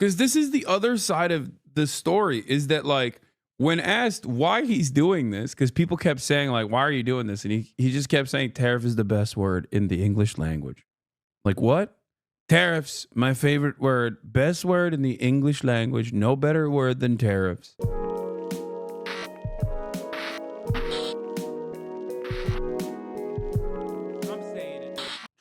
Because this is the other side of the story, is that like when asked why he's doing this, because people kept saying like, why are you doing this? And he just kept saying tariff is the best word in the English language. Like what? Tariffs, my favorite word, best word in the English language, no better word than tariffs.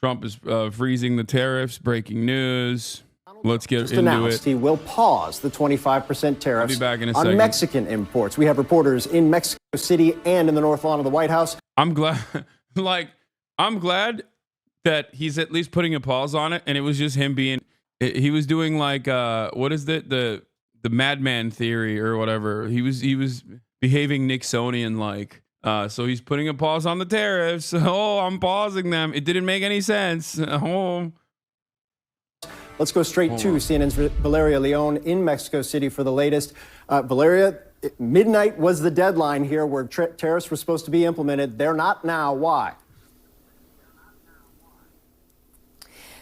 Trump is freezing the tariffs, breaking news. Let's get just into announced it. He will pause the 25% tariffs on second. Mexican imports. We have reporters in Mexico City and in the North Lawn of the White House. I'm glad, I'm glad that he's at least putting a pause on it, and it was just him being. He was doing like what is it, the madman theory or whatever. He was behaving Nixonian like. So he's putting a pause on the tariffs. Oh, I'm pausing them. It didn't make any sense. Oh. Let's go straight to CNN's Valeria Leon in Mexico City for the latest. Valeria, midnight was the deadline here where tariffs were supposed to be implemented. They're not now. Why?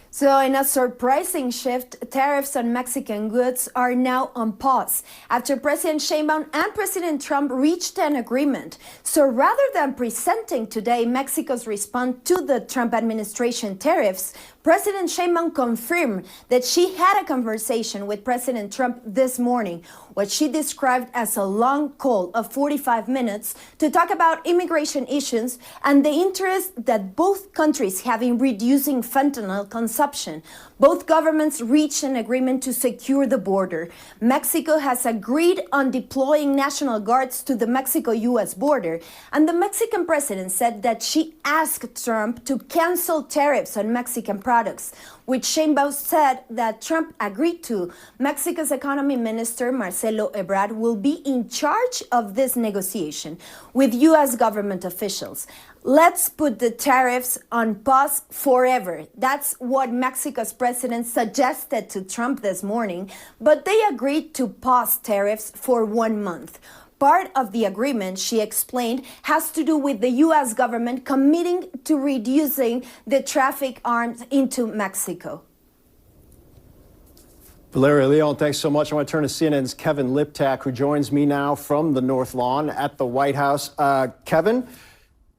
So in a surprising shift, tariffs on Mexican goods are now on pause after President Sheinbaum and President Trump reached an agreement. So rather than presenting today Mexico's response to the Trump administration tariffs, President Sheinbaum confirmed that she had a conversation with President Trump this morning, what she described as a long call of 45 minutes to talk about immigration issues and the interest that both countries have in reducing fentanyl consumption. Both governments reached an agreement to secure the border. Mexico has agreed on deploying National Guards to the Mexico-U.S. border, and the Mexican president said that she asked Trump to cancel tariffs on Mexican products, which Sheinbaum said that Trump agreed to. Mexico's economy minister, Marcelo Ebrard, will be in charge of this negotiation with U.S. government officials. Let's put the tariffs on pause forever. That's what Mexico's president suggested to Trump this morning, but they agreed to pause tariffs for 1 month. Part of the agreement, she explained, has to do with the U.S. government committing to reducing the traffic arms into Mexico. Valeria Leon, thanks so much. I want to turn to CNN's Kevin Liptak, who joins me now from the North Lawn at the White House. Kevin,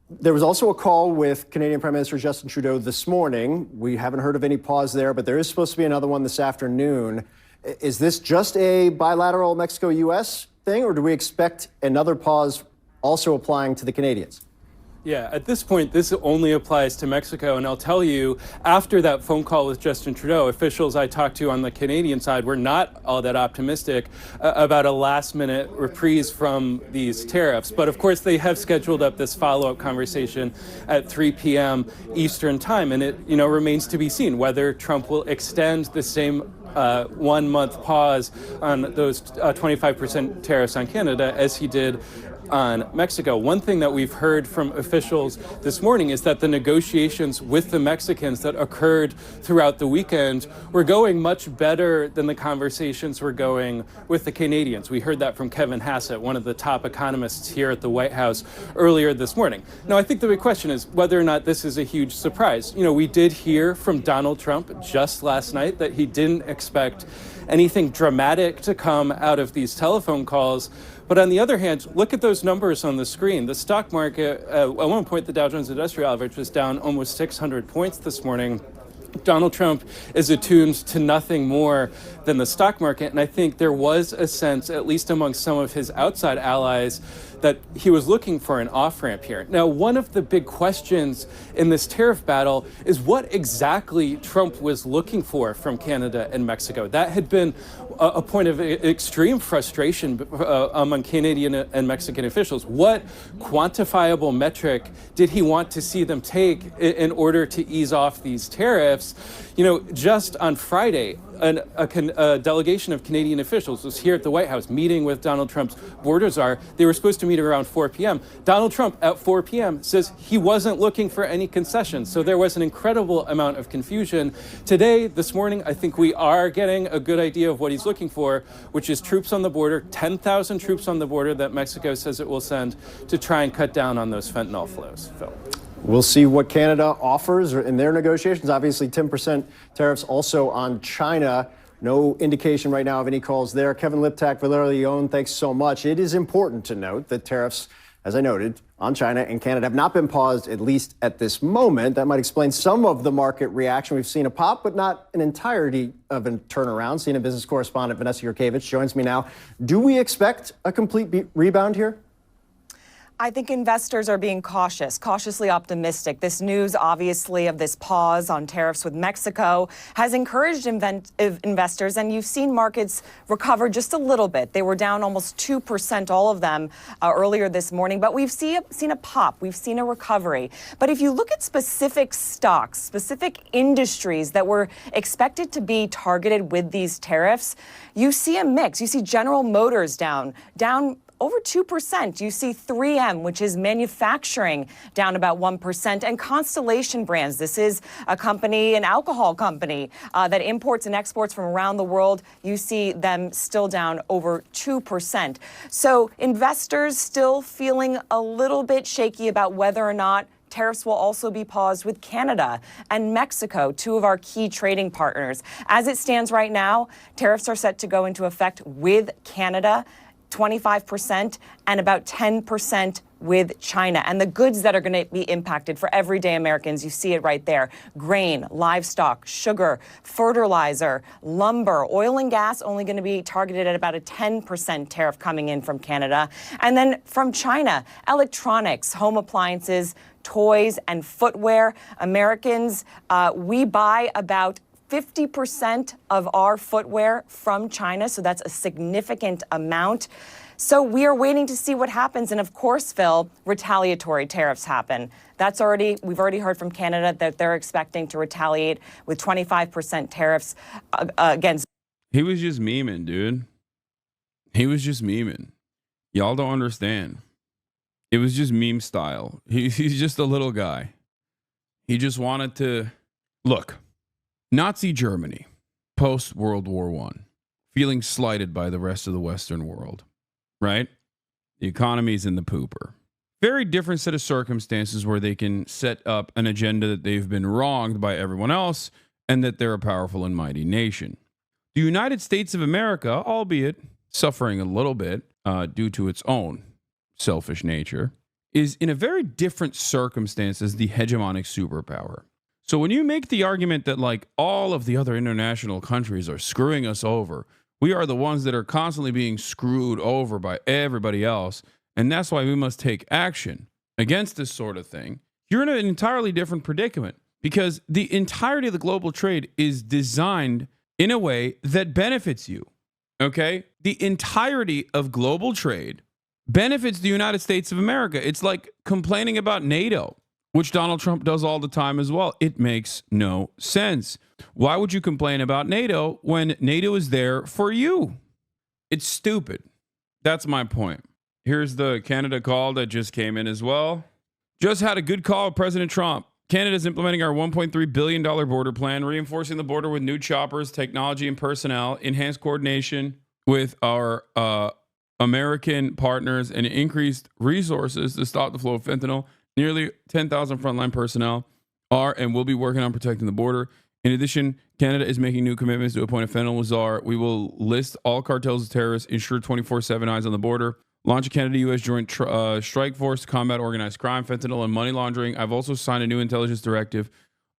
there was also a call with Canadian Prime Minister Justin Trudeau this morning. We haven't heard of any pause there, but there is supposed to be another one this afternoon. Is this just a bilateral Mexico-U.S. thing, or do we expect another pause also applying to the Canadians? Yeah, at this point, this only applies to Mexico. And I'll tell you, after that phone call with Justin Trudeau, officials I talked to on the Canadian side were not all that optimistic about a last-minute reprise from these tariffs. But of course, they have scheduled up this follow-up conversation at 3 p.m. Eastern time. And it remains to be seen whether Trump will extend the same 1 month pause on those 25% tariffs on Canada as he did on Mexico. One thing that we've heard from officials this morning is that the negotiations with the Mexicans that occurred throughout the weekend were going much better than the conversations were going with the Canadians. We heard that from Kevin Hassett, one of the top economists here at the White House earlier this morning. Now, I think the big question is whether or not this is a huge surprise. We did hear from Donald Trump just last night that he didn't expect anything dramatic to come out of these telephone calls. But on the other hand, look at those numbers on the screen. The stock market, at one point, the Dow Jones Industrial Average was down almost 600 points this morning. Donald Trump is attuned to nothing more than the stock market. And I think there was a sense, at least among some of his outside allies, that he was looking for an off-ramp here. Now, one of the big questions in this tariff battle is what exactly Trump was looking for from Canada and Mexico. That had been a point of extreme frustration among Canadian and Mexican officials. What quantifiable metric did he want to see them take in order to ease off these tariffs? Just on Friday, a delegation of Canadian officials was here at the White House meeting with Donald Trump's border czar. They were supposed to meet around 4 p.m. Donald Trump at 4 p.m. says he wasn't looking for any concessions. So there was an incredible amount of confusion. Today, this morning, I think we are getting a good idea of what he's looking for, which is troops on the border, 10,000 troops on the border that Mexico says it will send to try and cut down on those fentanyl flows. Phil. We'll see what Canada offers in their negotiations. Obviously, 10% tariffs also on China. No indication right now of any calls there. Kevin Liptak, Valera Leon, thanks so much. It is important to note that tariffs, as I noted, on China and Canada have not been paused, at least at this moment. That might explain some of the market reaction. We've seen a pop, but not an entirety of a turnaround. CNN business correspondent Vanessa Yurkevich joins me now. Do we expect a complete rebound here? I think investors are being cautiously optimistic. This news, obviously, of this pause on tariffs with Mexico has encouraged investors, and you've seen markets recover just a little bit. They were down almost 2%, all of them, earlier this morning, but we've seen a pop. We've seen a recovery. But if you look at specific stocks, specific industries that were expected to be targeted with these tariffs, you see a mix. You see General Motors down over 2%. You see 3M, which is manufacturing, down about 1%, and Constellation Brands. This is a company, an alcohol company that imports and exports from around the world. You see them still down over 2%. So investors still feeling a little bit shaky about whether or not tariffs will also be paused with Canada and Mexico, two of our key trading partners. As it stands right now, tariffs are set to go into effect with Canada, 25%, and about 10% with China. And the goods that are going to be impacted for everyday Americans, you see it right there: grain, livestock, sugar, fertilizer, lumber, oil and gas, only going to be targeted at about a 10% tariff coming in from Canada. And then from China, electronics, home appliances, toys, and footwear. Americans, we buy about 50% of our footwear from China, so that's a significant amount. So we are waiting to see what happens. And of course, Phil, retaliatory tariffs happen. We've already heard from Canada that they're expecting to retaliate with 25% tariffs against. He was just memeing, dude. He was just memeing. Y'all don't understand. It was just meme style. He's just a little guy. He just wanted to look. Nazi Germany, post-World War I, feeling slighted by the rest of the Western world, right? The economy's in the pooper. Very different set of circumstances where they can set up an agenda that they've been wronged by everyone else and that they're a powerful and mighty nation. The United States of America, albeit suffering a little bit due to its own selfish nature, is in a very different circumstance as the hegemonic superpower. So when you make the argument that like all of the other international countries are screwing us over, we are the ones that are constantly being screwed over by everybody else, and that's why we must take action against this sort of thing, you're in an entirely different predicament because the entirety of the global trade is designed in a way that benefits you, okay? The entirety of global trade benefits the United States of America. It's like complaining about NATO, which Donald Trump does all the time as well. It makes no sense. Why would you complain about NATO when NATO is there for you? It's stupid. That's my point. Here's the Canada call that just came in as well. Just had a good call with President Trump. Canada's implementing our $1.3 billion border plan, reinforcing the border with new choppers, technology, and personnel, enhanced coordination with our American partners, and increased resources to stop the flow of fentanyl. Nearly 10,000 frontline personnel are and will be working on protecting the border. In addition, Canada is making new commitments to appoint a fentanyl czar. We will list all cartels as terrorists, ensure 24/7 eyes on the border, launch a Canada-U.S. joint strike force to combat organized crime, fentanyl, and money laundering. I've also signed a new intelligence directive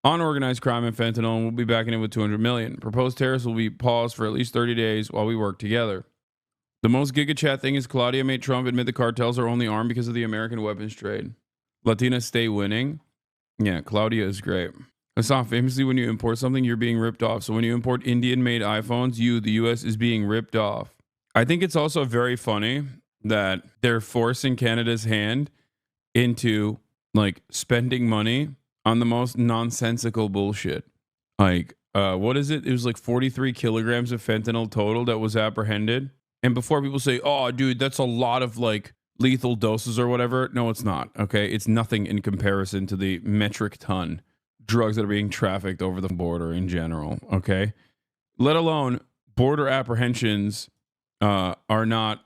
on organized crime and fentanyl, and we'll be backing it with $200 million. Proposed tariffs will be paused for at least 30 days while we work together. The most giga chat thing is Claudia made Trump admit the cartels are only armed because of the American weapons trade. Latinas stay winning. Yeah, Claudia is great. I saw famously when you import something, you're being ripped off. So when you import Indian-made iPhones, the U.S. is being ripped off. I think it's also very funny that they're forcing Canada's hand into like spending money on the most nonsensical bullshit. Like, what is it? It was like 43 kilograms of fentanyl total that was apprehended. And before people say, oh, dude, that's a lot of like lethal doses or whatever. No, it's not. Okay. It's nothing in comparison to the metric ton drugs that are being trafficked over the border in general. Okay. Let alone border apprehensions are not,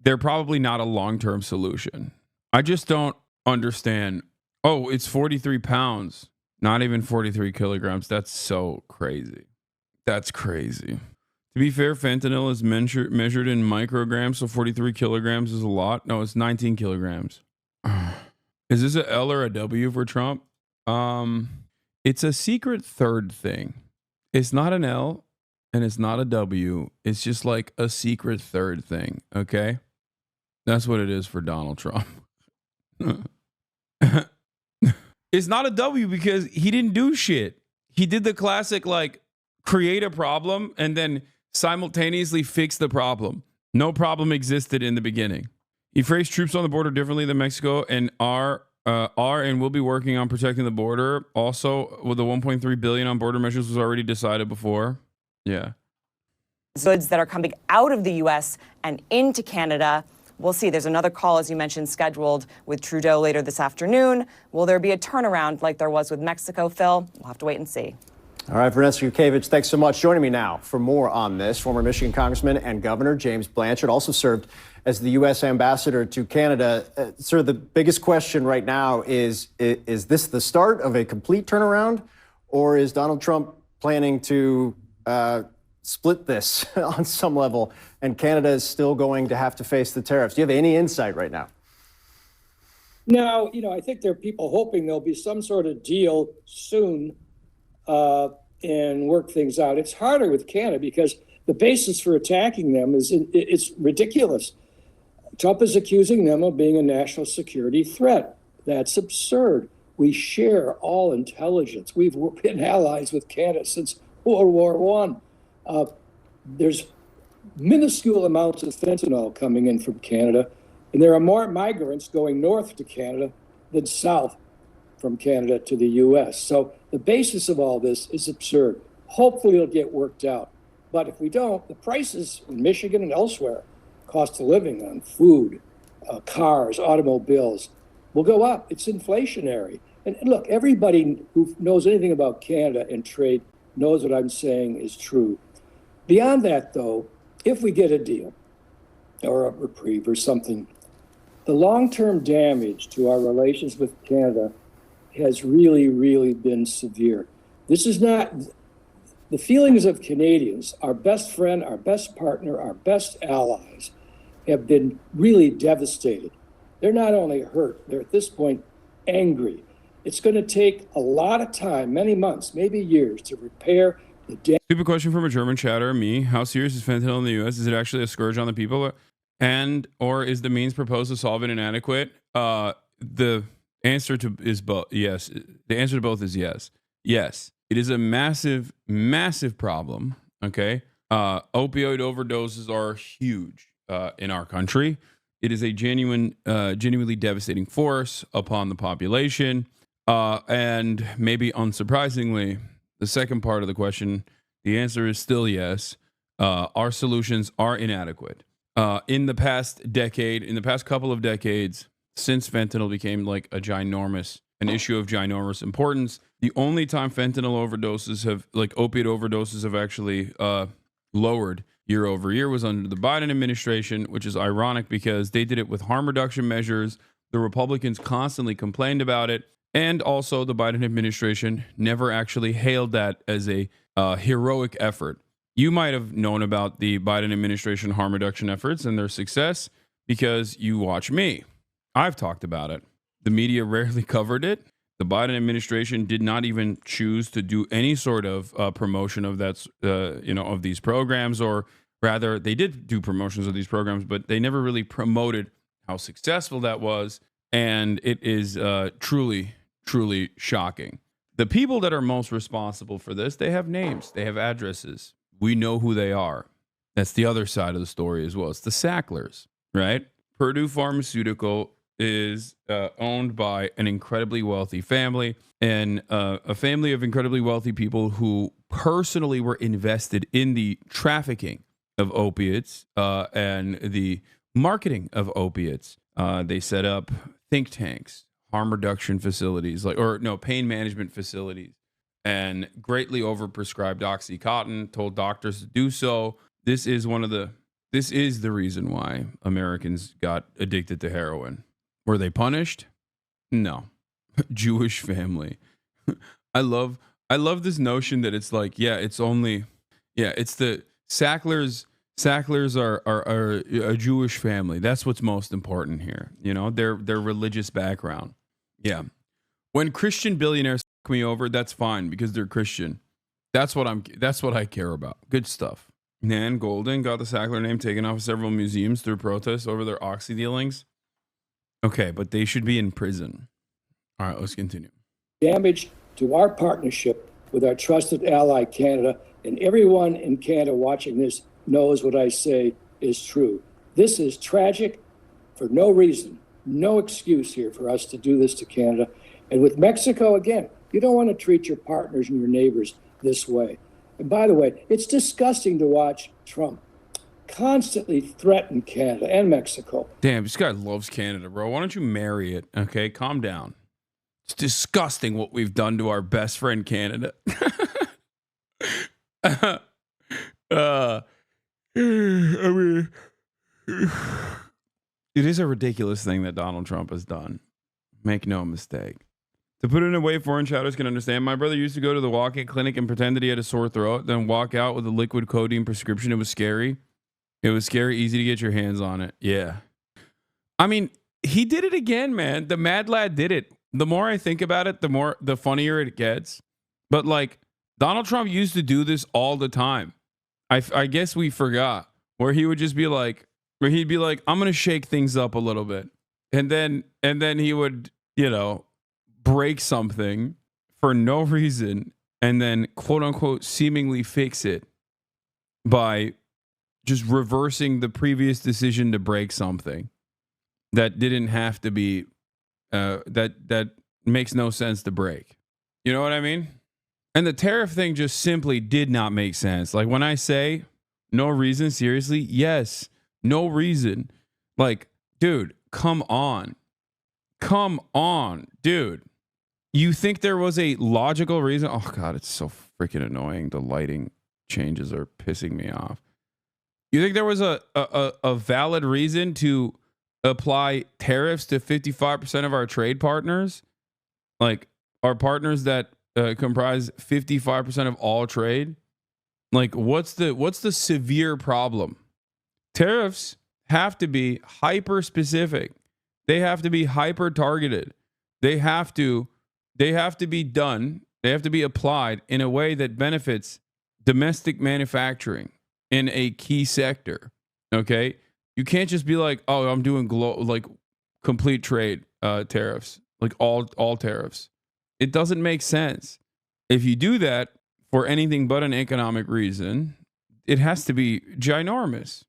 they're probably not a long-term solution. I just don't understand. Oh, it's 43 pounds, not even 43 kilograms. That's so crazy. That's crazy. To be fair, fentanyl is measured in micrograms, so 43 kilograms is a lot. No, it's 19 kilograms. Is this a L or a W for Trump? It's a secret third thing. It's not an L and it's not a W. It's just like a secret third thing, okay? That's what it is for Donald Trump. It's not a W because he didn't do shit. He did the classic, like, create a problem and then simultaneously fix the problem. No problem existed in the beginning. He phrased troops on the border differently than Mexico and are and will be working on protecting the border. Also, with the 1.3 billion on border measures was already decided before. Yeah. Goods that are coming out of the U.S. and into Canada. We'll see. There's another call, as you mentioned, scheduled with Trudeau later this afternoon. Will there be a turnaround like there was with Mexico, Phil? We'll have to wait and see. All right, Vanessa Yukevich, thanks so much. Joining me now for more on this, former Michigan Congressman and Governor James Blanchard also served as the U.S. ambassador to Canada. Sir, the biggest question right now is this the start of a complete turnaround, or is Donald Trump planning to split this on some level, and Canada is still going to have to face the tariffs? Do you have any insight right now? No, I think there are people hoping there'll be some sort of deal soon and work things out. It's harder with Canada because the basis for attacking them it's ridiculous. Trump is accusing them of being a national security threat. That's absurd. We share all intelligence. We've been allies with Canada since World War I. There's minuscule amounts of fentanyl coming in from Canada, and there are more migrants going north to Canada than south from Canada to the U.S. So the basis of all this is absurd. Hopefully it'll get worked out. But if we don't, the prices in Michigan and elsewhere, cost of living on food, cars, automobiles, will go up. It's inflationary. And look, everybody who knows anything about Canada and trade knows what I'm saying is true. Beyond that, though, if we get a deal or a reprieve or something, the long-term damage to our relations with Canada has really, really been severe. This is not the feelings of Canadians, our best friend, our best partner, our best allies, have been really devastated. They're not only hurt, they're at this point angry. It's going to take a lot of time, many months, maybe years, to repair the damage. Stupid question from a German chatter, me. How serious is fentanyl in the U.S.? Is it actually a scourge on the people? Or is the means proposed to solve it inadequate? The answer to is both. Yes. The answer to both is yes. Yes. It is a massive, massive problem. Okay. Opioid overdoses are huge in our country. It is a genuinely devastating force upon the population. And maybe unsurprisingly, the second part of the question, the answer is still yes. Our solutions are inadequate. In the past couple of decades, since fentanyl became like an issue of ginormous importance, the only time fentanyl overdoses opiate overdoses have actually lowered year over year was under the Biden administration, which is ironic because they did it with harm reduction measures. The Republicans constantly complained about it. And also the Biden administration never actually hailed that as a heroic effort. You might have known about the Biden administration harm reduction efforts and their success because you watch me. I've talked about it. The media rarely covered it. The Biden administration did not even choose to do any sort of promotion of of these programs, or rather, they did do promotions of these programs, but they never really promoted how successful that was. And it is truly, truly shocking. The people that are most responsible for this, they have names, they have addresses. We know who they are. That's the other side of the story as well. It's the Sacklers, right? Purdue Pharmaceutical is owned by an incredibly wealthy family, and a family of incredibly wealthy people who personally were invested in the trafficking of opiates and the marketing of opiates. They set up think tanks, harm reduction facilities, pain management facilities, and greatly overprescribed OxyContin, told doctors to do so. This is the reason why Americans got addicted to heroin. Were they punished? No. Jewish family. I love this notion that it's like, yeah, it's only Yeah, it's the Sacklers. Sacklers are a Jewish family. That's what's most important here. You know, their religious background. Yeah. When Christian billionaires fuck me over, that's fine because they're Christian. That's what I care about. Good stuff. Nan Golden got the Sackler name taken off of several museums through protests over their oxy dealings. Okay, but they should be in prison. All right, let's continue. Damage to our partnership with our trusted ally, Canada, and everyone in Canada watching this knows what I say is true. This is tragic for no reason, no excuse here for us to do this to Canada. And with Mexico, again, you don't want to treat your partners and your neighbors this way. And by the way, it's disgusting to watch Trump constantly threaten Canada and Mexico. Damn, this guy loves Canada, bro. Why don't you marry it? Okay, calm down. It's disgusting what we've done to our best friend Canada. I mean, it is a ridiculous thing that Donald Trump has done. Make no mistake. To put it in a way foreign shouters can understand, my brother used to go to the walk-in clinic and pretend that he had a sore throat, then walk out with a liquid codeine prescription. It was scary. It was scary, easy to get your hands on it. Yeah. I mean, he did it again, man. The mad lad did it. The more I think about it, the funnier it gets. But like, Donald Trump used to do this all the time. I guess we forgot, where he would just be like, where he'd be like, I'm going to shake things up a little bit. And then he would, you know, break something for no reason and then quote unquote seemingly fix it by just reversing the previous decision to break something that didn't have to be that makes no sense to break. You know what I mean? And the tariff thing just simply did not make sense. Like when I say no reason, seriously, yes, no reason. Like, dude, come on. Come on, dude. You think there was a logical reason? Oh, God, it's so freaking annoying. The lighting changes are pissing me off. You think there was a valid reason to apply tariffs to 55% of our trade partners? Like our partners that comprise 55% of all trade? Like what's the severe problem? Tariffs have to be hyper specific. They have to be hyper targeted. They have to be done. They have to be applied in a way that benefits domestic manufacturing in a key sector. Okay? You can't just be like, "Oh, I'm doing like complete trade tariffs, like all tariffs." It doesn't make sense. If you do that for anything but an economic reason, it has to be ginormous.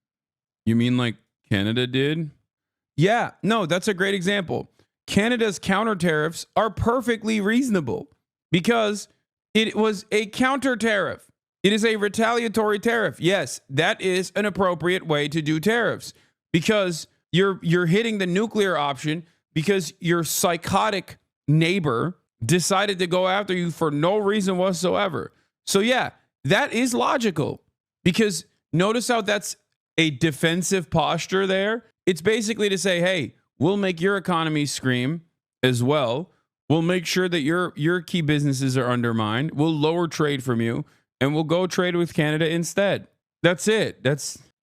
You mean like Canada did? Yeah, no, that's a great example. Canada's counter tariffs are perfectly reasonable because it was a counter tariff. It is a retaliatory tariff. Yes, that is an appropriate way to do tariffs because you're hitting the nuclear option because your psychotic neighbor decided to go after you for no reason whatsoever. So yeah, that is logical because notice how that's a defensive posture there. It's basically to say, hey, we'll make your economy scream as well. We'll make sure that your key businesses are undermined. We'll lower trade from you and we'll go trade with Canada instead. That's it.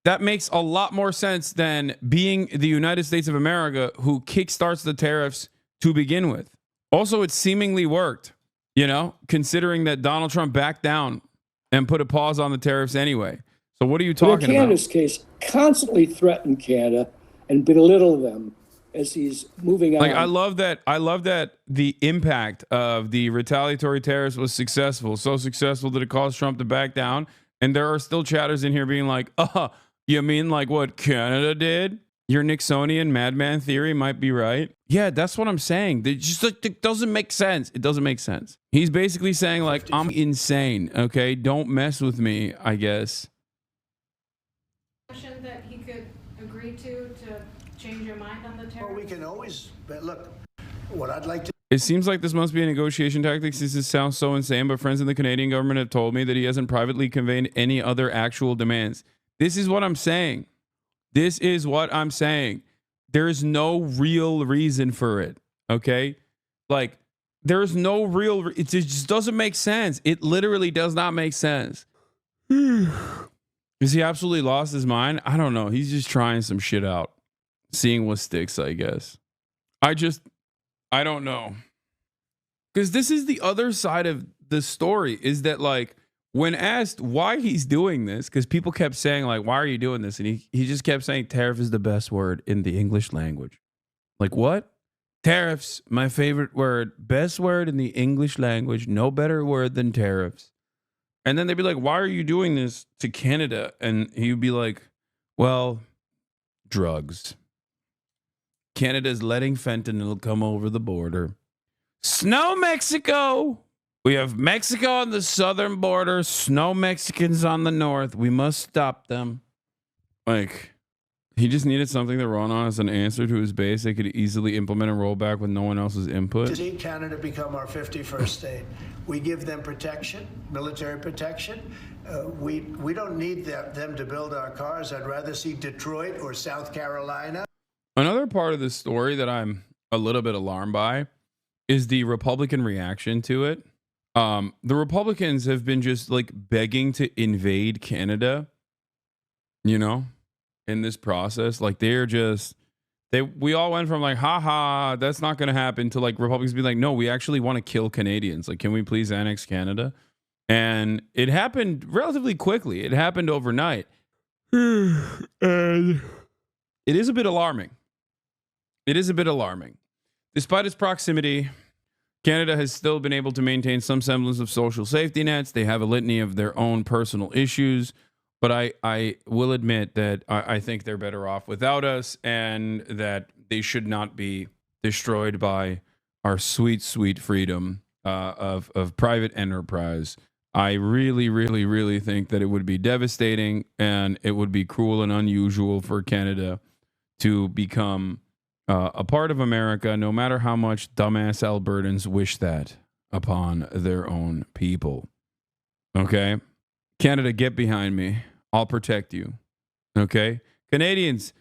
That makes a lot more sense than being the United States of America who kickstarts the tariffs to begin with. Also, it seemingly worked, you know, considering that Donald Trump backed down and put a pause on the tariffs anyway. So what are you talking about? In Canada's case, constantly threatened Canada and belittle them as he's moving on. Like I love that the impact of the retaliatory tariffs was successful. So successful that it caused Trump to back down. And there are still chatters in here being like, you mean like what Canada did? Your Nixonian madman theory might be right. Yeah, that's what I'm saying. It doesn't make sense. It doesn't make sense. He's basically saying like, I'm insane. Okay, don't mess with me, I guess. That he could agree to change your mind on the tariff? Well, we can always, but look, what I'd like to. It seems like this must be a negotiation tactic. This sounds so insane, but friends in the Canadian government have told me that he hasn't privately conveyed any other actual demands. This is what I'm saying. This is what I'm saying. There's no real reason for it. Okay? Like, there's no real, it just doesn't make sense. It literally does not make sense. Is he absolutely lost his mind? I don't know. He's just trying some shit out, seeing what sticks, I guess. I don't know. Because this is the other side of the story, is that, like, when asked why he's doing this, because people kept saying, like, why are you doing this? And he just kept saying tariff is the best word in the English language. Like, what? Tariffs, my favorite word. Best word in the English language. No better word than tariffs. And then they'd be like, why are you doing this to Canada? And he'd be like, well, drugs. Canada's letting fentanyl come over the border. Snow Mexico. We have Mexico on the southern border, snow Mexicans on the north. We must stop them. Like, he just needed something to run on as an answer to his base they could easily implement and roll back with no one else's input. To see Canada become our 51st state. We give them protection, military protection. We don't need them to build our cars. I'd rather see Detroit or South Carolina. Another part of this story that I'm a little bit alarmed by is the Republican reaction to it. The Republicans have been just like begging to invade Canada, you know, in this process. Like we all went from like, haha, that's not going to happen, to like Republicans be like, no, we actually want to kill Canadians. Like, can we please annex Canada? And it happened relatively quickly. It happened overnight. And it is a bit alarming. It is a bit alarming. Despite its proximity, Canada has still been able to maintain some semblance of social safety nets. They have a litany of their own personal issues, but I will admit that I think they're better off without us, and that they should not be destroyed by our sweet, sweet freedom of private enterprise. I really, really, really think that it would be devastating, and it would be cruel and unusual for Canada to become a part of America, no matter how much dumbass Albertans wish that upon their own people. Okay? Canada, get behind me. I'll protect you. Okay? Canadians,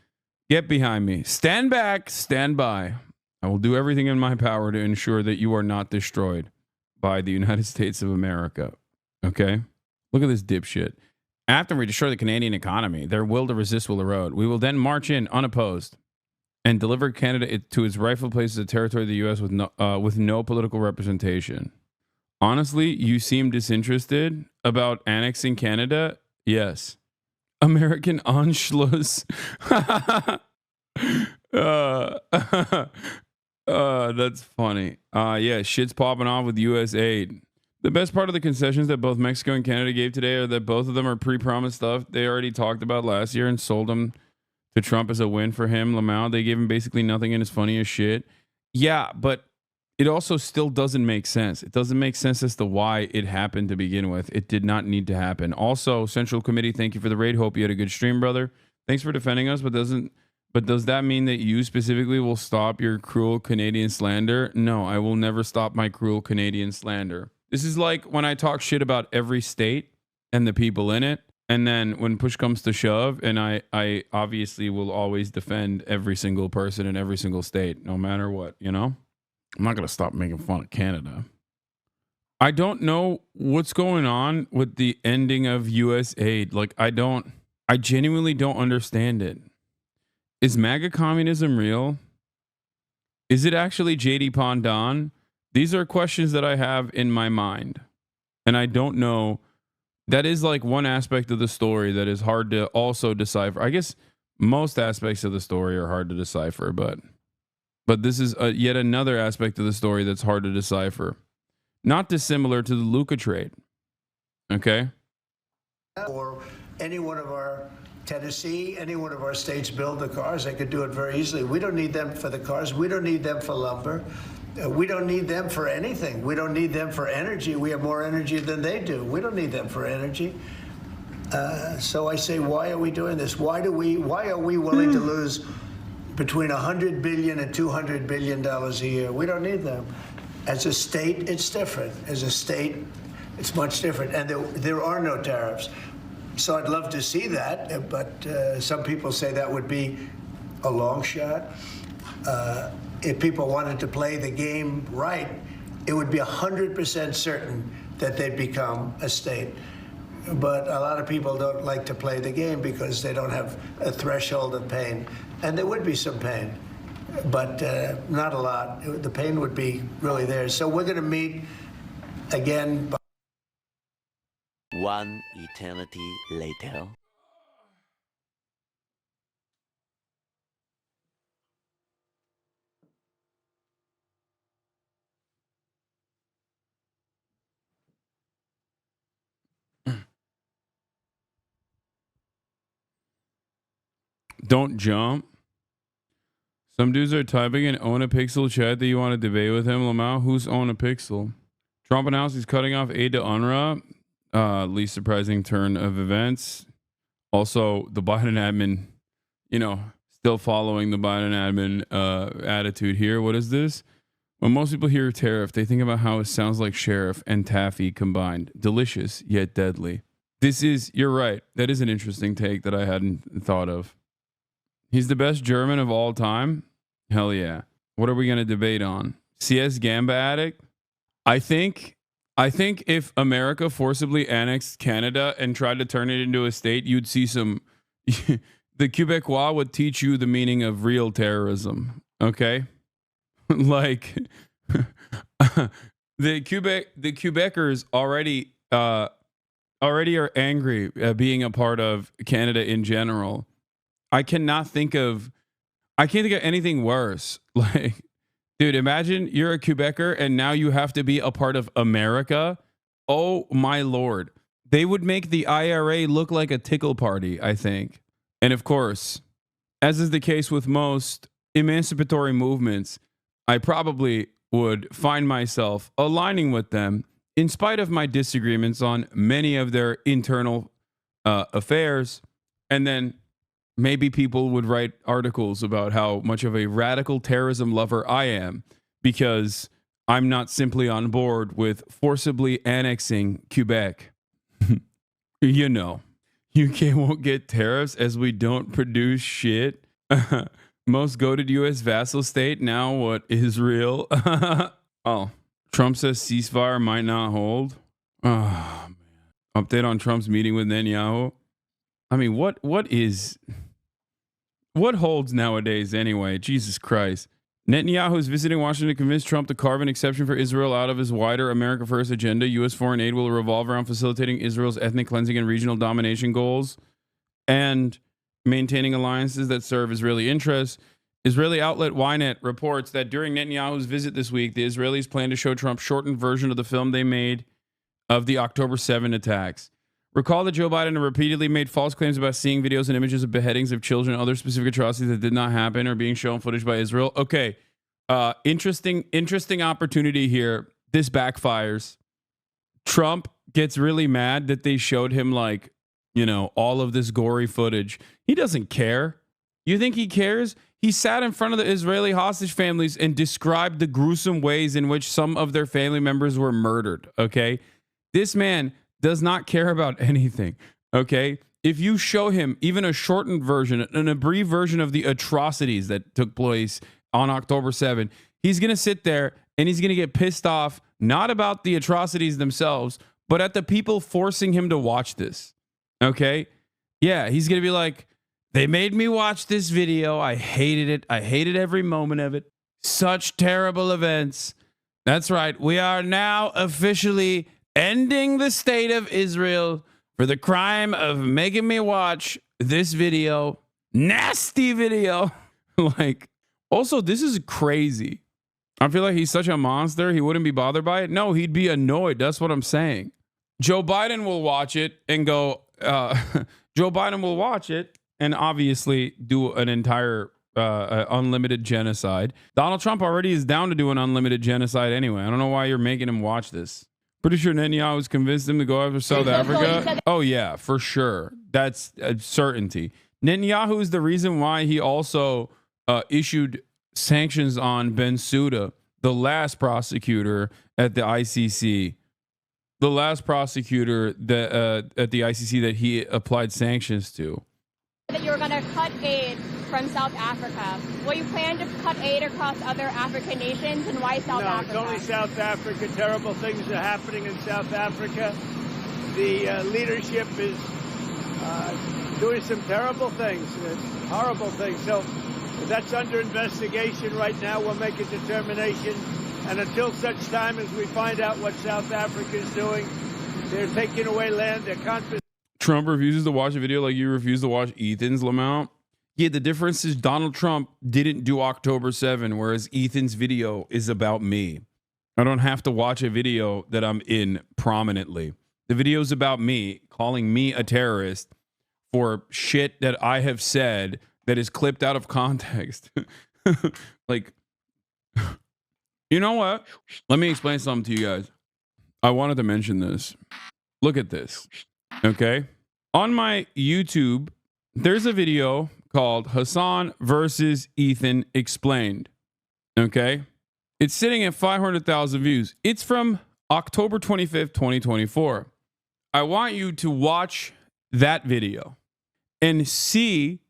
get behind me. Stand back, stand by. I will do everything in my power to ensure that you are not destroyed by the United States of America. Okay? Look at this dipshit. After we destroy the Canadian economy, their will to resist will erode. We will then march in unopposed and deliver Canada to its rightful place as a territory of the U.S. with no political representation. Honestly, you seem disinterested about annexing Canada? Yes. American Anschluss. That's funny. Yeah, shit's popping off with U.S. aid. The best part of the concessions that both Mexico and Canada gave today are that both of them are pre-promised stuff they already talked about last year and sold them to Trump as a win for him. Lamau, they gave him basically nothing and it's funny as shit. Yeah, but it also still doesn't make sense. It doesn't make sense as to why it happened to begin with. It did not need to happen. Also, Central Committee, thank you for the raid. Hope you had a good stream, brother. Thanks for defending us, but does that mean that you specifically will stop your cruel Canadian slander? No, I will never stop my cruel Canadian slander. This is like when I talk shit about every state and the people in it. And then when push comes to shove, and I obviously will always defend every single person in every single state, no matter what, you know? I'm not going to stop making fun of Canada. I don't know what's going on with the ending of U.S. aid. Like, I genuinely don't understand it. Is MAGA communism real? Is it actually JD Pondon? These are questions that I have in my mind. And I don't know. That is like one aspect of the story that is hard to also decipher. I guess most aspects of the story are hard to decipher, but this is yet another aspect of the story that's hard to decipher. Not dissimilar to the Luca trade. Okay? Or any one of our Tennessee, any one of our states build the cars. They could do it very easily. We don't need them for the cars. We don't need them for lumber. We don't need them for anything. We don't need them for energy. We have more energy than they do. We don't need them for energy. So I say, why are we doing this? Why are we willing to lose between $100 billion and $200 billion a year? We don't need them. As a state, it's different. As a state, it's much different. And there are no tariffs. So I'd love to see that, but some people say that would be a long shot. If people wanted to play the game right, it would be 100% certain that they'd become a state. but a lot of people don't like to play the game because they don't have a threshold of pain. And there would be some pain, but not a lot. The pain would be really there. So we're going to meet again. One eternity later. Don't jump. Some dudes are typing in own a pixel chat that you want to debate with him. Lamau, who's own a pixel? Trump announced he's cutting off aid to UNRWA. Least surprising turn of events. Also, the Biden admin, still following the Biden admin attitude here. What is this? When most people hear tariff, they think about how it sounds like sheriff and taffy combined. Delicious, yet deadly. You're right. That is an interesting take that I hadn't thought of. He's the best German of all time? Hell yeah. What are we going to debate on? CS Gamba addict? I think if America forcibly annexed Canada and tried to turn it into a state, you'd see some... the Quebecois would teach you the meaning of real terrorism. Okay? Like... the Quebecers already are angry being a part of Canada in general. I can't think of anything worse. Like, dude, imagine you're a Quebecer and now you have to be a part of America. Oh my Lord. They would make the IRA look like a tickle party, I think. And of course, as is the case with most emancipatory movements, I probably would find myself aligning with them in spite of my disagreements on many of their internal affairs. And then maybe people would write articles about how much of a radical terrorism lover I am because I'm not simply on board with forcibly annexing Quebec. UK won't get tariffs as we don't produce shit. Most goated U.S. vassal state. Now what, Israel? Oh, Trump says ceasefire might not hold. Oh, man. Update on Trump's meeting with Netanyahu. I mean, what holds nowadays anyway? Jesus Christ. Netanyahu is visiting Washington to convince Trump to carve an exception for Israel out of his wider America First agenda. U.S. foreign aid will revolve around facilitating Israel's ethnic cleansing and regional domination goals and maintaining alliances that serve Israeli interests. Israeli outlet Ynet reports that during Netanyahu's visit this week, the Israelis plan to show Trump shortened version of the film they made of the October 7 attacks. Recall that Joe Biden repeatedly made false claims about seeing videos and images of beheadings of children and other specific atrocities that did not happen or being shown footage by Israel. Okay, interesting opportunity here. This backfires. Trump gets really mad that they showed him all of this gory footage. He doesn't care. You think he cares? He sat in front of the Israeli hostage families and described the gruesome ways in which some of their family members were murdered. Okay, this man does not care about anything. Okay, if you show him even a shortened version, an abbreviated version of the atrocities that took place on October 7, he's going to sit there and he's going to get pissed off, not about the atrocities themselves, but at the people forcing him to watch this. Okay, yeah, he's going to be like, they made me watch this video. I hated it. I hated every moment of it. Such terrible events. That's right. We are now officially ending the state of Israel for the crime of making me watch this video. Nasty video. Also, this is crazy. I feel like he's such a monster. He wouldn't be bothered by it. No, he'd be annoyed. That's what I'm saying. Joe Biden will watch it and go, Joe Biden will watch it and obviously do an entire unlimited genocide. Donald Trump already is down to do an unlimited genocide anyway. I don't know why you're making him watch this. Pretty sure Netanyahu's convinced him to go after South Africa. Oh, yeah, for sure. That's a certainty. Netanyahu is the reason why he also issued sanctions on Bensouda, the last prosecutor at the ICC. The last prosecutor that, at the ICC that he applied sanctions to. That you were going to cut aid from South Africa. Will you plan to cut aid across other African nations, and why South Africa? No, it's only South Africa. Terrible things are happening in South Africa. the leadership is doing some terrible things, horrible things. So that's under investigation right now. We'll make a determination. And until such time as we find out what South Africa is doing, they're taking away land. They're confiscating. Trump refuses to watch a video like you refuse to watch Ethan's, Lamont. Yeah, the difference is Donald Trump didn't do October 7, whereas Ethan's video is about me. I don't have to watch a video that I'm in prominently. The video's about me, calling me a terrorist for shit that I have said that is clipped out of context. Like, you know what? Let me explain something to you guys. I wanted to mention this. Look at this. Okay? On my YouTube, there's a video called Hasan versus Ethan Explained. Okay? It's sitting at 500,000 views. It's from October 25th, 2024. I want you to watch that video and see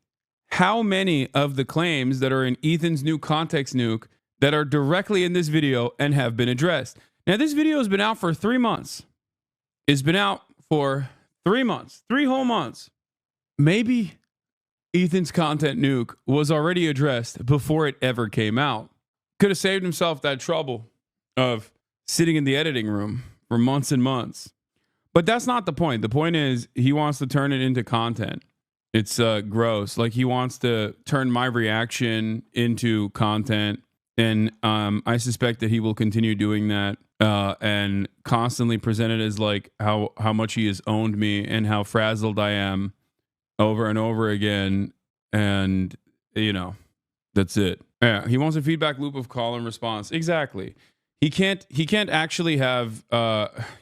how many of the claims that are in Ethan's new context nuke that are directly in this video and have been addressed. Now, this video has been out for 3 months. It's been out for 3 months, 3 whole months. Maybe Ethan's content nuke was already addressed before it ever came out. Could have saved himself that trouble of sitting in the editing room for months and months. But that's not the point. The point is he wants to turn it into content. It's gross. Like, he wants to turn my reaction into content. And I suspect that he will continue doing that and constantly present it as like how much he has owned me and how frazzled I am over and over again. And, you know, that's it. Yeah, he wants a feedback loop of call and response. Exactly. He can't actually have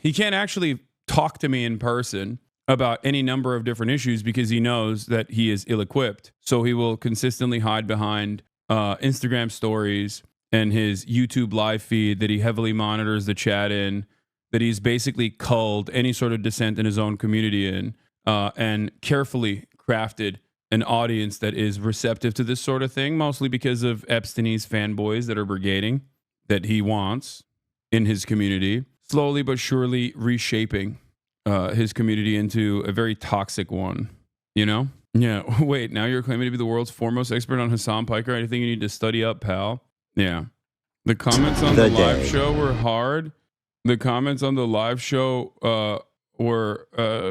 he can't actually talk to me in person about any number of different issues because he knows that he is ill-equipped. So he will consistently hide behind Instagram stories and his YouTube live feed that he heavily monitors the chat in, that he's basically culled any sort of dissent in his own community in, and carefully crafted an audience that is receptive to this sort of thing, mostly because of Epstein's fanboys that are brigading that he wants in his community, slowly but surely reshaping his community into a very toxic one, you know? Yeah, wait, now you're claiming to be the world's foremost expert on Hasan Piker. I think you need to study up, pal. Yeah. The comments on the live show were hard. The comments on the live show were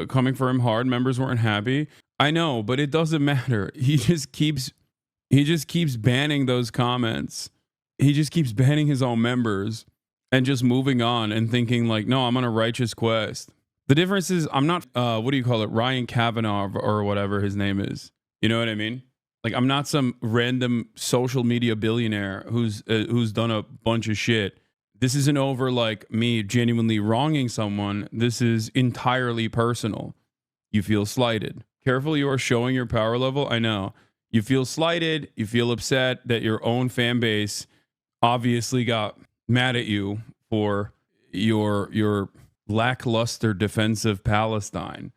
coming for him hard. Members weren't happy. I know, but it doesn't matter. He just keeps banning those comments. He just keeps banning his own members and just moving on and thinking like, no, I'm on a righteous quest. The difference is I'm not, what do you call it? Ryan Kavanaugh or whatever his name is. You know what I mean? Like, I'm not some random social media billionaire who's done a bunch of shit. This isn't over like me genuinely wronging someone. This is entirely personal. You feel slighted. Careful, you are showing your power level. I know. You feel slighted. You feel upset that your own fan base obviously got mad at you for your lackluster defense of Palestine.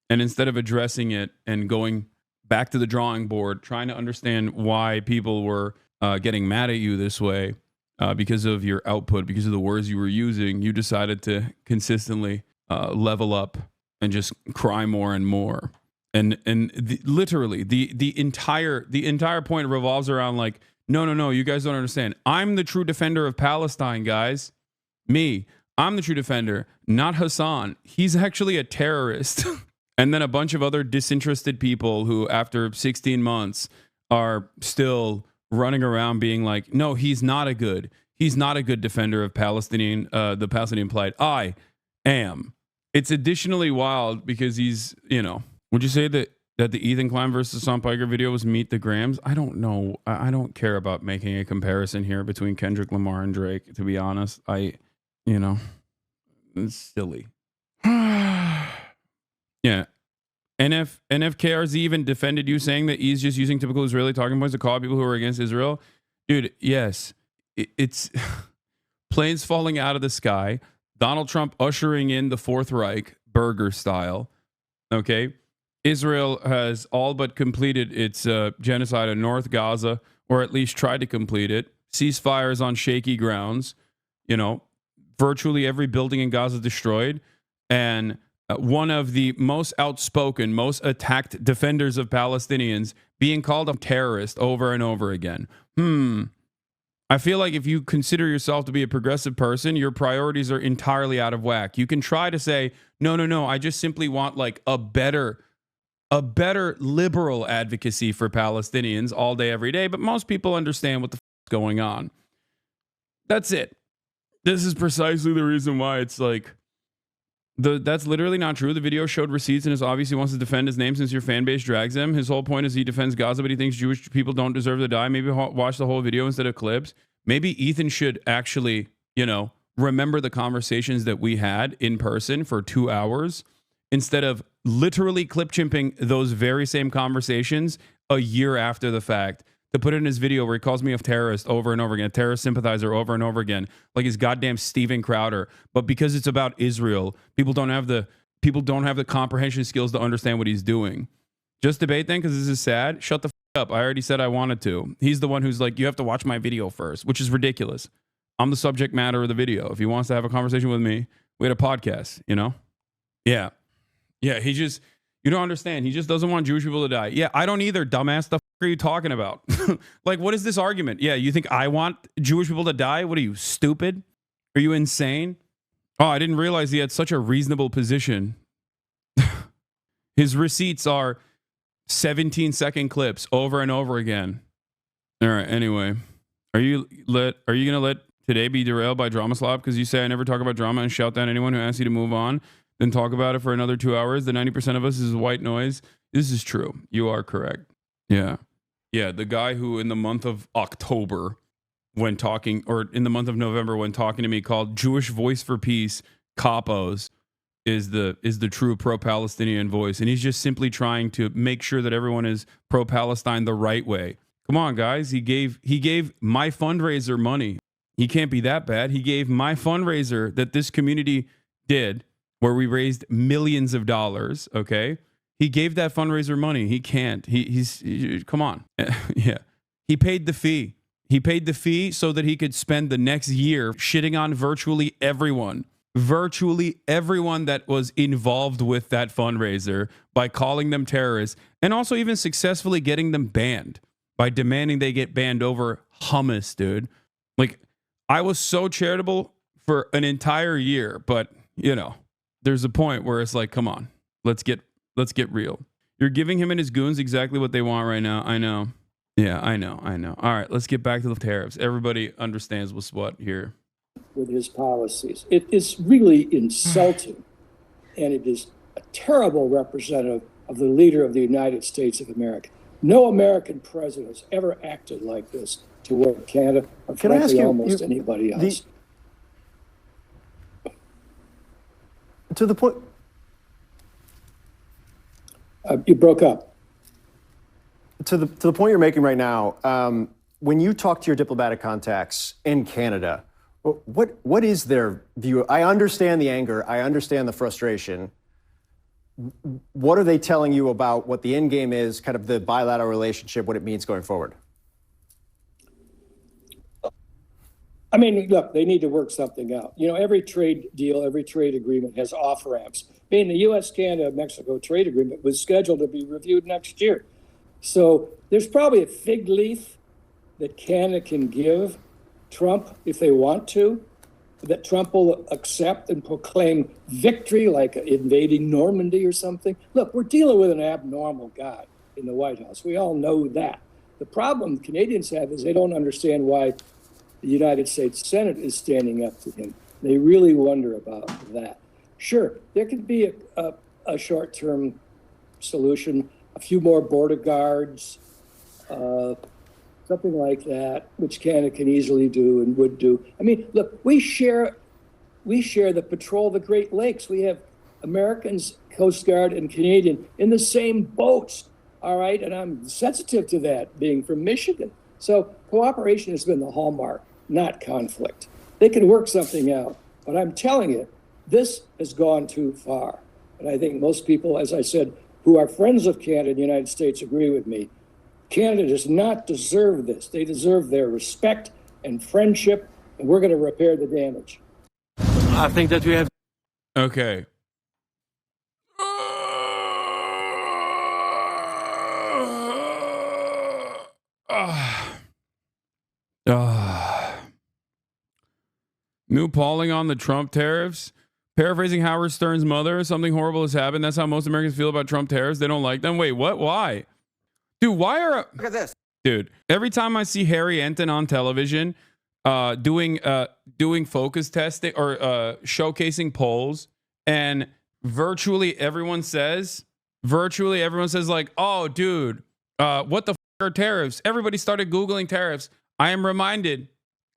And instead of addressing it and going back to the drawing board, trying to understand why people were getting mad at you this way because of your output, because of the words you were using, you decided to consistently level up and just cry more and more. And literally the entire point revolves around like, no, you guys don't understand. I'm the true defender of Palestine, guys. I'm the true defender, not Hasan. He's actually a terrorist. And then a bunch of other disinterested people who, after 16 months, are still running around being like, no, he's not a good defender of Palestinian, the Palestinian plight. I am. It's additionally wild because he's, you know, would you say that the Ethan Klein versus Hasan Piker video was Meet the Grams? I don't know. I don't care about making a comparison here between Kendrick Lamar and Drake, to be honest. You know, it's silly. Yeah. NFKRZ even defended you, saying that he's just using typical Israeli talking points to call people who are against Israel. Dude, yes. It's planes falling out of the sky. Donald Trump ushering in the Fourth Reich, burger style. Okay. Israel has all but completed its genocide in North Gaza, or at least tried to complete it. Ceasefires on shaky grounds. You know, virtually every building in Gaza destroyed. And one of the most outspoken, most attacked defenders of Palestinians being called a terrorist over and over again. I feel like if you consider yourself to be a progressive person, your priorities are entirely out of whack. You can try to say, no, I just simply want like a better liberal advocacy for Palestinians all day, every day. But most people understand what the f is going on. That's it. This is precisely the reason why it's like, that's literally not true. The video showed receipts and is obviously wants to defend his name since your fan base drags him. His whole point is he defends Gaza, but he thinks Jewish people don't deserve to die. Maybe watch the whole video instead of clips. Maybe Ethan should actually, remember the conversations that we had in person for 2 hours instead of literally clip chimping those very same conversations a year after the fact to put it in his video where he calls me a terrorist over and over again, a terrorist sympathizer over and over again, like his goddamn Steven Crowder. But because it's about Israel, people don't have the comprehension skills to understand what he's doing. Just debate then because this is sad. Shut the f up. I already said I wanted to. He's the one who's like, you have to watch my video first, which is ridiculous. I'm the subject matter of the video. If he wants to have a conversation with me, we had a podcast, Yeah. Yeah, you don't understand. He just doesn't want Jewish people to die. Yeah, I don't either, dumbass. The f are you talking about? Like, what is this argument? Yeah, you think I want Jewish people to die? What are you, stupid? Are you insane? Oh, I didn't realize he had such a reasonable position. His receipts are 17-second clips over and over again. All right, anyway. Are you going to let today be derailed by drama slop? Because you say I never talk about drama and shout down anyone who asks you to move on, then talk about it for another 2 hours. The 90% of us is white noise. This is true. You are correct. Yeah. Yeah, the guy who in the month of October when talking, or in the month of November when talking to me, called Jewish Voice for Peace Capos is the true pro-Palestinian voice. And he's just simply trying to make sure that everyone is pro-Palestine the right way. Come on, guys. He gave my fundraiser money. He can't be that bad. He gave my fundraiser that this community did, where we raised millions of dollars. Okay. He gave that fundraiser money. He can't. He's come on. Yeah. He paid the fee. He paid the fee so that he could spend the next year shitting on virtually everyone that was involved with that fundraiser by calling them terrorists, and also even successfully getting them banned by demanding they get banned over hummus, dude. Like, I was so charitable for an entire year, but there's a point where it's like, come on, let's get real. You're giving him and his goons exactly what they want right now. I know. Yeah, I know. All right, let's get back to the tariffs. Everybody understands what's what here. With his policies. It is really insulting, and it is a terrible representative of the leader of the United States of America. No American president has ever acted like this toward Canada, or Can I ask frankly, you, almost anybody else. To the point. You broke up. To the point you're making right now, when you talk to your diplomatic contacts in Canada, what is their view? I understand the anger. I understand the frustration. What are they telling you about what the end game is, kind of the bilateral relationship, what it means going forward? I mean, look, they need to work something out. Every trade deal, every trade agreement has off-ramps. I mean, the U.S., Canada, Mexico trade agreement was scheduled to be reviewed next year. So there's probably a fig leaf that Canada can give Trump if they want to, that Trump will accept and proclaim victory, like invading Normandy or something. Look, we're dealing with an abnormal guy in the White House. We all know that. The problem Canadians have is they don't understand why the United States Senate is standing up to him. They really wonder about that. Sure, there could be a short-term solution, a few more border guards, something like that, which Canada can easily do and would do. I mean, look, we share the patrol of the Great Lakes. We have Americans, Coast Guard, and Canadian in the same boats, all right? And I'm sensitive to that, being from Michigan. So cooperation has been the hallmark, not conflict. They can work something out, but I'm telling you, this has gone too far. And I think most people, as I said, who are friends of Canada and the United States agree with me. Canada does not deserve this. They deserve their respect and friendship, and we're going to repair the damage. I think that we have. Okay. New polling on the Trump tariffs. Paraphrasing Howard Stern's mother, something horrible has happened. That's how most Americans feel about Trump tariffs. They don't like them. Wait, what? Why? Dude, why are... Look at this. Dude, every time I see Harry Enton on television doing focus testing or showcasing polls, and virtually everyone says like, oh, dude, what the f are tariffs? Everybody started Googling tariffs. I am reminded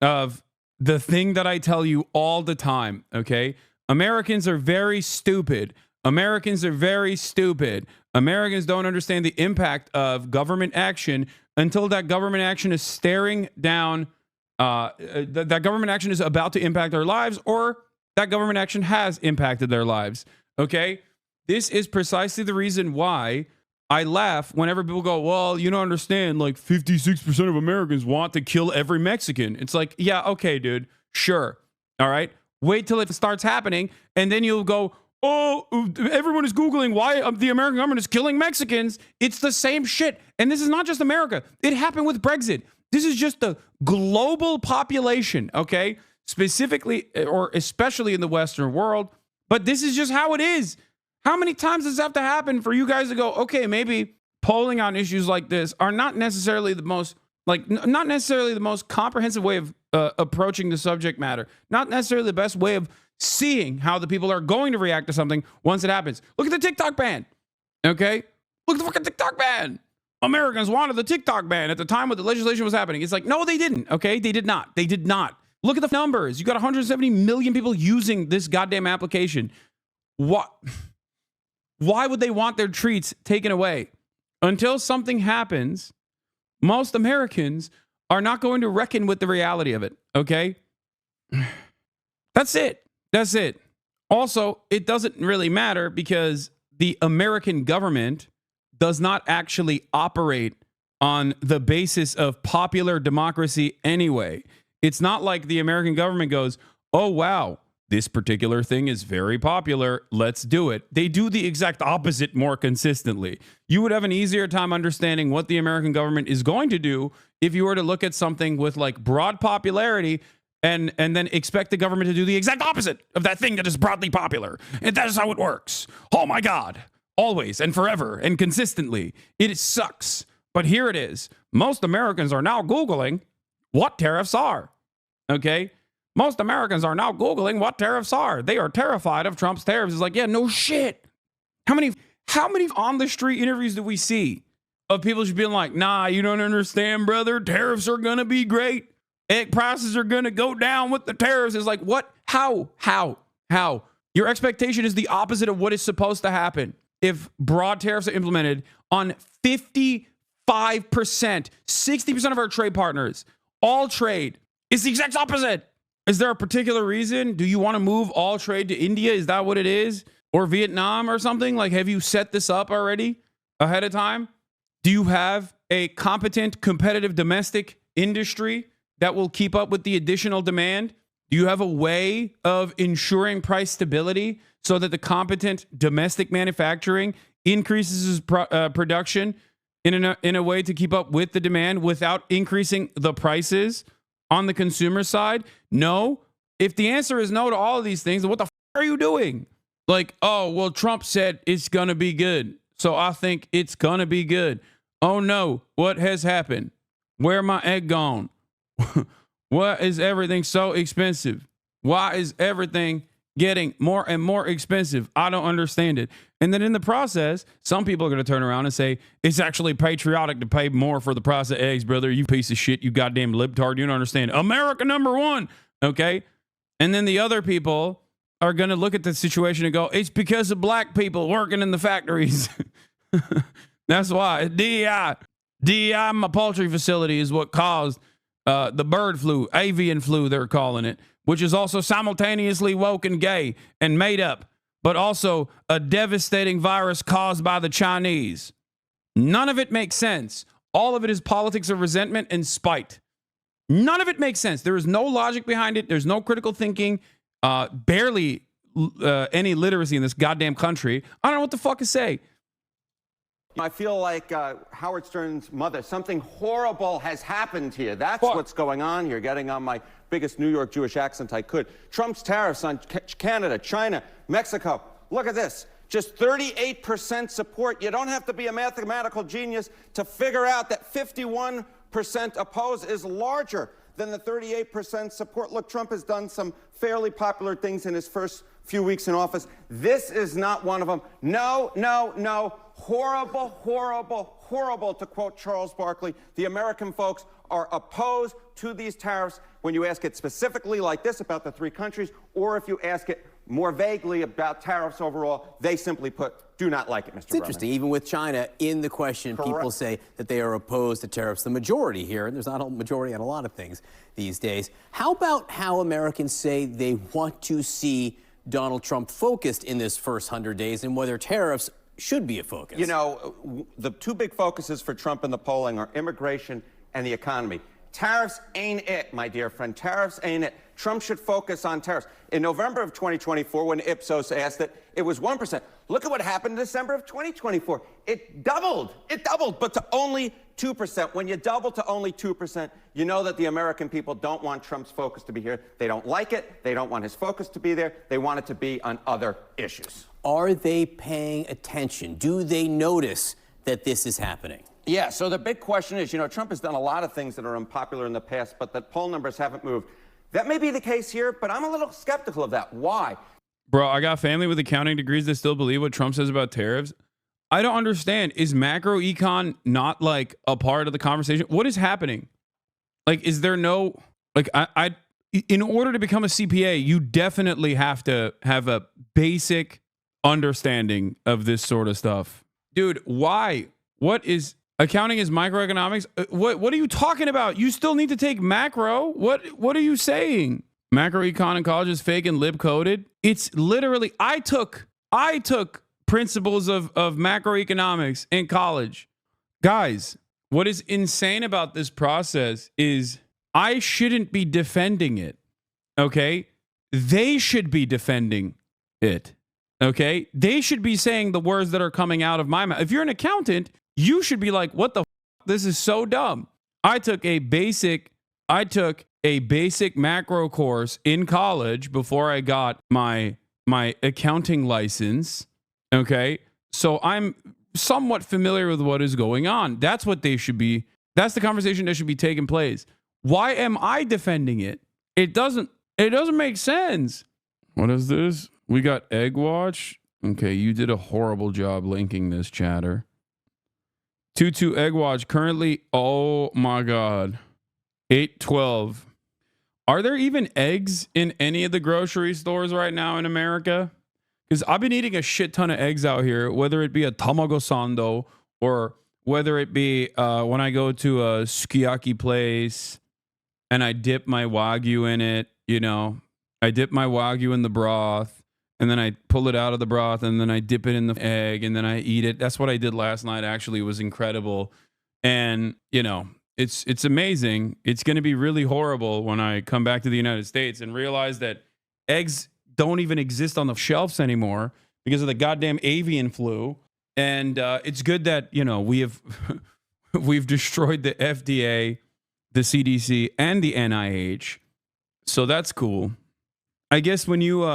of the thing that I tell you all the time, okay? Americans are very stupid. Americans are very stupid. Americans don't understand the impact of government action until that government action is staring down, that government action is about to impact their lives, or that government action has impacted their lives, okay? This is precisely the reason why I laugh whenever people go, well, you don't understand, like 56% of Americans want to kill every Mexican. It's like, yeah, okay, dude, sure, all right? Wait till it starts happening, and then you'll go, oh, everyone is Googling why the American government is killing Mexicans. It's the same shit. And this is not just America. It happened with Brexit. This is just the global population, okay? Specifically, or especially in the Western world. But this is just how it is. How many times does this have to happen for you guys to go, okay, maybe polling on issues like this are not necessarily the most, not necessarily the most comprehensive way of approaching the subject matter. Not necessarily the best way of seeing how the people are going to react to something once it happens. Look at the TikTok ban, okay? Look at the fucking TikTok ban. Americans wanted the TikTok ban at the time when the legislation was happening. It's like, no, they didn't, okay? They did not. They did not. Look at the numbers. You got 170 million people using this goddamn application. What? Why would they want their treats taken away? Until something happens, most Americans are not going to reckon with the reality of it, okay? That's it. That's it. Also, it doesn't really matter because the American government does not actually operate on the basis of popular democracy anyway. It's not like the American government goes, oh, wow, this particular thing is very popular. Let's do it. They do the exact opposite more consistently. You would have an easier time understanding what the American government is going to do if you were to look at something with like broad popularity and then expect the government to do the exact opposite of that thing that is broadly popular. And that is how it works. Oh my God. Always and forever and consistently. It sucks. But here it is. Most Americans are now Googling what tariffs are. Okay? Most Americans are now Googling what tariffs are. They are terrified of Trump's tariffs. It's like, yeah, no shit. How many on the street interviews do we see of people just being like, nah, you don't understand, brother. Tariffs are going to be great. Egg prices are going to go down with the tariffs. It's like, what? How? Your expectation is the opposite of what is supposed to happen. If broad tariffs are implemented on 55%, 60% of our trade partners, all trade, it's the exact opposite. Is there a particular reason? Do you want to move all trade to India? Is that what it is? Or Vietnam or something? Like, have you set this up already ahead of time? Do you have a competent, competitive domestic industry that will keep up with the additional demand? Do you have a way of ensuring price stability so that the competent domestic manufacturing increases production in a way to keep up with the demand without increasing the prices on the consumer side? No. If the answer is no to all of these things, then what the f are you doing? Like, oh, well, Trump said it's going to be good, so I think it's going to be good. Oh, no. What has happened? Where my egg gone? Why is everything so expensive? Why is everything getting more and more expensive? I don't understand it. And then in the process, some people are going to turn around and say, it's actually patriotic to pay more for the price of eggs, brother. You piece of shit, you goddamn libtard. You don't understand. America #1. Okay. And then the other people are going to look at the situation and go, it's because of black people working in the factories. That's why. DEI in my poultry facility is what caused the bird flu, avian flu, they're calling it, which is also simultaneously woke and gay and made up, but also a devastating virus caused by the Chinese. None of it makes sense. All of it is politics of resentment and spite. None of it makes sense. There is no logic behind it. There's no critical thinking, barely any literacy in this goddamn country. I don't know what the fuck to say. I feel like Howard Stern's mother, something horrible has happened here. That's what's going on here, getting on my biggest New York Jewish accent I could. Trump's tariffs on Canada, China, Mexico. Look at this. Just 38% support. You don't have to be a mathematical genius to figure out that 51% oppose is larger than the 38% support. Look, Trump has done some fairly popular things in his first few weeks in office. This is not one of them. No, no, no. Horrible, horrible, horrible, to quote Charles Barkley. The American folks are opposed to these tariffs. When you ask it specifically like this about the three countries, or if you ask it more vaguely about tariffs overall, they simply put, do not like it, Mr. It's interesting. Even with China in the question, people say that they are opposed to tariffs. The majority here, and there's not a majority on a lot of things these days. How about how Americans say they want to see Donald Trump focused in this first 100 days and whether tariffs should be a focus? You know, the two big focuses for Trump in the polling are immigration and the economy. Tariffs ain't it, my dear friend. Tariffs ain't it. Trump should focus on tariffs. In November of 2024, when Ipsos asked it was 1%. Look at what happened in December of 2024. It doubled. It doubled, but to only 2%. When you double to only 2%, you know that the American people don't want Trump's focus to be here. They don't like it. They don't want his focus to be there. They want it to be on other issues. Are they paying attention? Do they notice that this is happening? Yeah, so the big question is, you know, Trump has done a lot of things that are unpopular in the past, but the poll numbers haven't moved. That may be the case here, but I'm a little skeptical of that. Why? Bro, I got family with accounting degrees that still believe what Trump says about tariffs. I don't understand. Is macro econ not like a part of the conversation? What is happening? Like, is there no, like, in order to become a CPA, you definitely have to have a basic understanding of this sort of stuff. Dude, why? What is accounting is microeconomics? What are you talking about? You still need to take macro. What are you saying? Macro econ in college is fake and lib coded. It's literally, I took principles of macroeconomics in college. Guys, what is insane about this process is I shouldn't be defending it. Okay? They should be defending it. Okay? They should be saying the words that are coming out of my mouth. If you're an accountant, you should be like, what the f? This is so dumb. I took a basic macro course in college before I got my accounting license. Okay? So I'm somewhat familiar with what is going on. That's what they should be. That's the conversation that should be taking place. Why am I defending it? It doesn't make sense. What is this? We got Egg Watch. Okay, you did a horrible job linking this, chatter. 22 Egg Watch currently, oh my God, 8.12. Are there even eggs in any of the grocery stores right now in America? Because I've been eating a shit ton of eggs out here, whether it be a tamago sando or whether it be when I go to a sukiyaki place and I dip my Wagyu in it, you know, I dip my Wagyu in the broth and then I pull it out of the broth and then I dip it in the egg and then I eat it. That's what I did last night. Actually, it was incredible. And, you know, it's amazing. It's going to be really horrible when I come back to the United States and realize that eggs don't even exist on the shelves anymore because of the goddamn avian flu. And it's good that, you know, we've destroyed the FDA, the CDC, and the NIH. So that's cool. I guess when you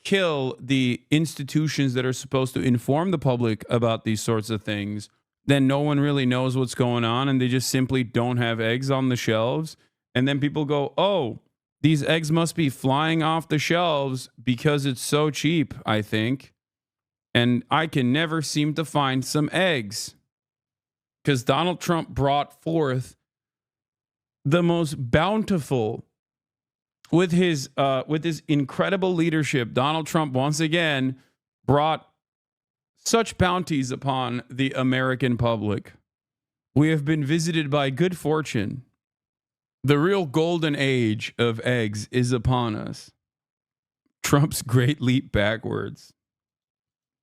kill the institutions that are supposed to inform the public about these sorts of things, then no one really knows what's going on and they just simply don't have eggs on the shelves. And then people go, oh, these eggs must be flying off the shelves because it's so cheap, I think. And I can never seem to find some eggs. Because Donald Trump brought forth the most bountiful, with his incredible leadership, Donald Trump once again brought such bounties upon the American public. We have been visited by good fortune. The real golden age of eggs is upon us. Trump's great leap backwards.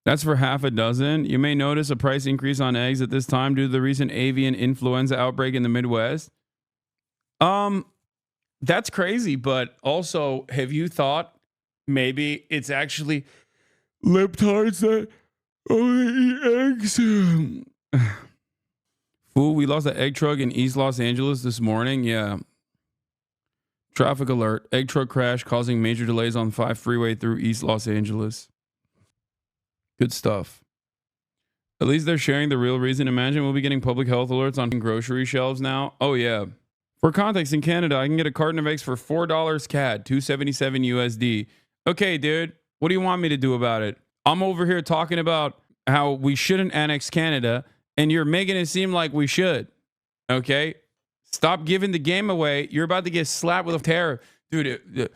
That's for half a dozen. You may notice a price increase on eggs at this time due to the recent avian influenza outbreak in the Midwest. That's crazy, but also, have you thought maybe it's actually libtards that Oh, eggs. Fool, we lost an egg truck in East Los Angeles this morning. Yeah. Traffic alert. Egg truck crash causing major delays on 5 freeway through East Los Angeles. Good stuff. At least they're sharing the real reason. Imagine we'll be getting public health alerts on grocery shelves now. Oh, yeah. For context, in Canada, I can get a carton of eggs for $4 CAD, $277 USD. Okay, dude, what do you want me to do about it? I'm over here talking about how we shouldn't annex Canada, and you're making it seem like we should. Okay? Stop giving the game away. You're about to get slapped with a tariff. Dude,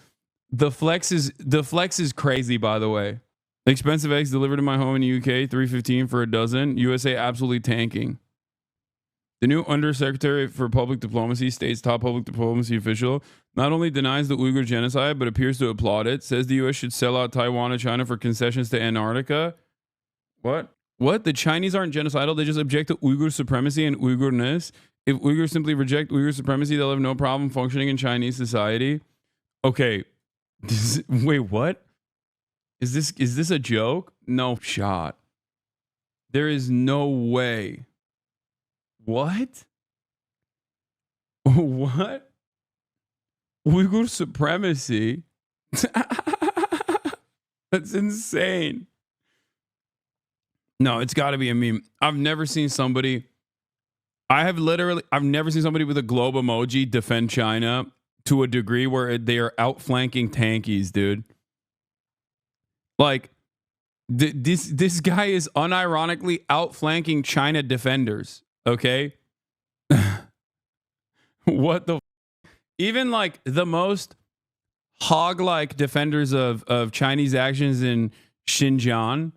the flex is crazy, by the way. Expensive eggs delivered to my home in the UK, $3.15 for a dozen. USA absolutely tanking. The new Undersecretary for Public Diplomacy, state's top public diplomacy official, not only denies the Uyghur genocide, but appears to applaud it, says the U.S. should sell out Taiwan to China for concessions to Antarctica. What? What? The Chinese aren't genocidal. They just object to Uyghur supremacy and Uyghurness. If Uyghurs simply reject Uyghur supremacy, they'll have no problem functioning in Chinese society. Okay. Wait, what? Is this a joke? No shot. There is no way. What? What? Uyghur supremacy? That's insane. No, it's got to be a meme. I've never seen somebody with a globe emoji defend China to a degree where they are outflanking tankies, dude. Like, this guy is unironically outflanking China defenders. Okay. What the even like the most hog-like defenders of Chinese actions in Xinjiang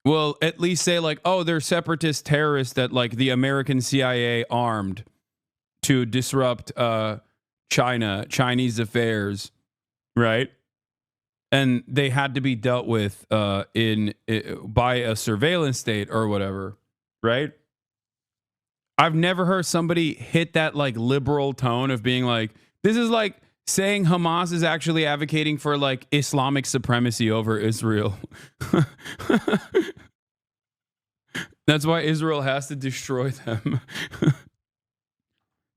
will at least say like, oh, they're separatist terrorists that like the American CIA armed to disrupt Chinese affairs, right? And they had to be dealt with by a surveillance state or whatever, right? I've never heard somebody hit that like liberal tone of being like, this is like saying Hamas is actually advocating for like Islamic supremacy over Israel. That's why Israel has to destroy them.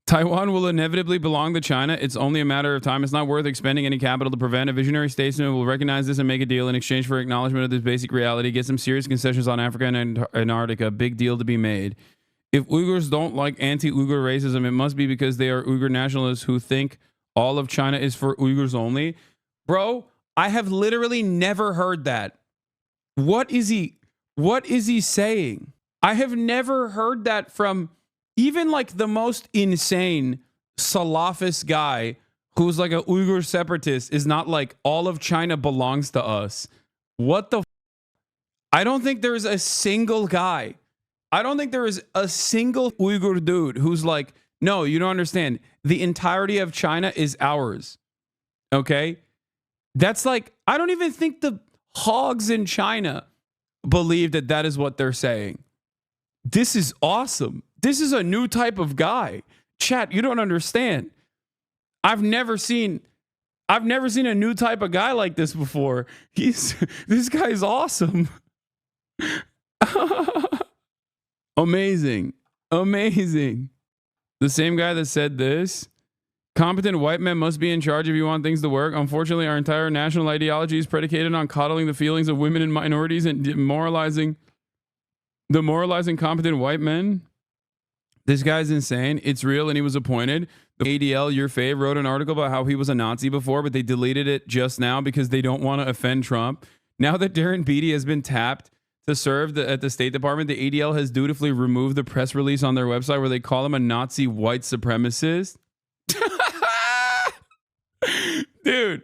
Taiwan will inevitably belong to China. It's only a matter of time. It's not worth expending any capital to prevent. A visionary statesman will recognize this and make a deal in exchange for acknowledgement of this basic reality. Get some serious concessions on Africa and Antarctica. Big deal to be made. If Uyghurs don't like anti-Uyghur racism, it must be because they are Uyghur nationalists who think all of China is for Uyghurs only. Bro, I have literally never heard that. What is he saying? I have never heard that from even like the most insane Salafist guy who's like a Uyghur separatist is not like all of China belongs to us. What the I don't think there's a single guy. I don't think there is a single Uyghur dude who's like, no, you don't understand. The entirety of China is ours. Okay? That's like, I don't even think the hogs in China believe that that is what they're saying. This is awesome. This is a new type of guy. Chat, you don't understand. I've never seen a new type of guy like this before. This guy's awesome. Amazing. Amazing. The same guy that said this. Competent white men must be in charge if you want things to work. Unfortunately, our entire national ideology is predicated on coddling the feelings of women and minorities and demoralizing competent white men. This guy's insane. It's real, and he was appointed. The ADL, your fave, wrote an article about how he was a Nazi before, but they deleted it just now because they don't want to offend Trump. Now that Darren Beattie has been tapped to serve at the State Department, the ADL has dutifully removed the press release on their website where they call him a Nazi white supremacist. Dude,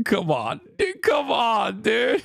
come on. Dude.